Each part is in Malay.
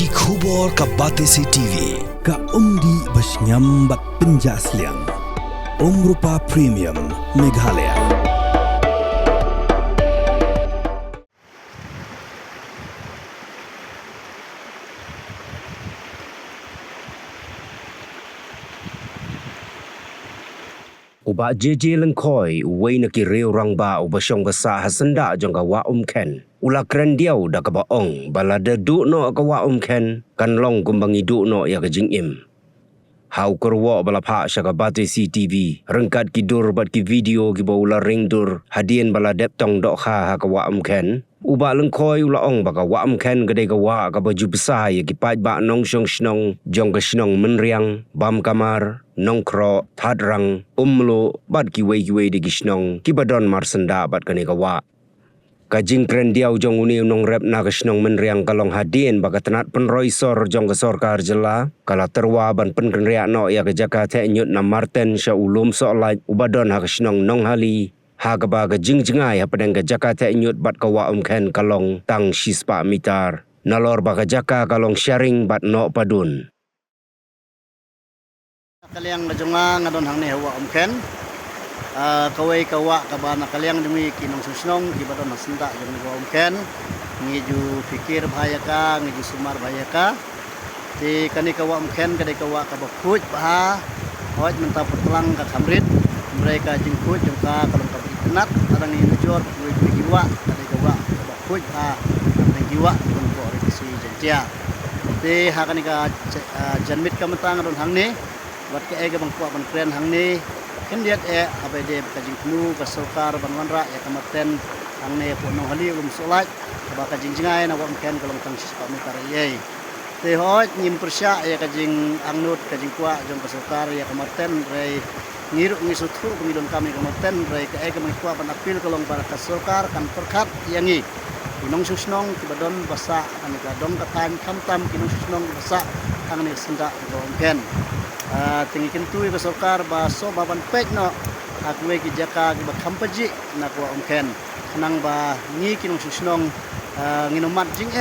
Ki khubor ka Batesi TV. Ka umdi basnyam bat penjaslian. Rupa Premium Meghalaya. Uba jeje lengkoi uwei neki reu rang ba ubasyong basa hasenda jong ka wa ken. Ula kren diau da ka baong balada du no ka wa ken kan long kumbangi du no ya ka jing im. Hau kerwa bala pa sya ka Batesi TV rengkat ki dur bat ki video ki ba ula ring dur hadien bala dep tong dok ha ka wa ken. Uba lengkoi ula ong baka wa ken gede ka wa ka baju besar ya ki paj ba nong syong snong jong ka snong menriang bam kamar nongkro tadrang umlo bat kiwei di gisnong kibadon marsenda bat kani kawa kajing kren diau jong uni nong rep na gisnong menriang kalong hadien baka tenat penroisor jong ke sorkar jela kala terwa ban penkenria no ya ke Jakarta nyut na Martin sya ulum solat ubadon ha gisnong nong hali ha ka ba kajing jengai ha pedang ke Jakarta nyut bat kawa ken kalong tang sispa mitar nalor baka jaka kalong sharing bat no padun. Kaliang najunga ngadon hang ni hawa ken kawai kawa kabana kaliang demi kinong susnong kibadon hasenta jong hawa ken ngiju fikir bahaya ka ngiju sumar bahaya ka ti kani kawa ken kadai kawa ka bakuj bah hoj mentap pelang ka kamrit mereka jengkut jong ka kalong ka kenat adang ni jor kuwi jiwa kadai kawa ka bakuj bah nang jiwa jong ko revisi jentia ti hakani ka janmit ka mentang ngadon hang ni wat ke ega bangkuak ban kren hang ni kendiat abai de kajing knu ka sokar ban wanra ya kamaten hang ni po nong hali ulum solat ba kajing jingai na wam ken kalong tang sispa mitar ye te hoj nyim persya ya kajing angnut kajing kuak jong ka sokar ya kamaten rei ngiruk ngisutu kumilon kami kamaten rei ke ega bangkuak ban apil kalong para ka sokar kan perkat yangi kinong susnong kibadon basa kan ka dong ka tan kamtam kinong susnong basa hang ni senda wam ken tinggi kentu iba sokar baso baban pek no aku ki jaka ki bakampaji na ko ken nang ba ngi kinong susnong nginomat jing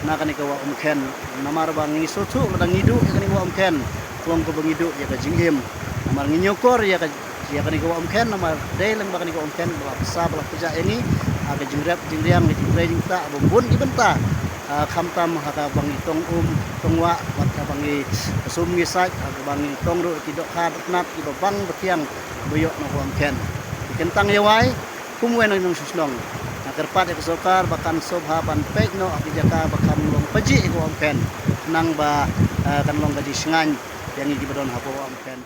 na kani ko ken namar ba ngi sotu madang ngidu kani ko ken klong ko bangidu ya ka jinghim namar nginyokor ya kani ko ken namar delang ba kani ko ken bala sa bala kerja ini aga jingrap jingriang ni jingrai jingta bombon ibenta kamtam haka bangi tongwa wat bangi sum ngisaj haka bangi tongro tidok had nat ki bang betiang boyok no kuam ken kentang yawai kumwen nang susnong nakerpat e sokar bakan sobha ban pek no akijaka bakam long paji kuam ken nang ba kan long gaji sngan yang di badon hapo kuam ken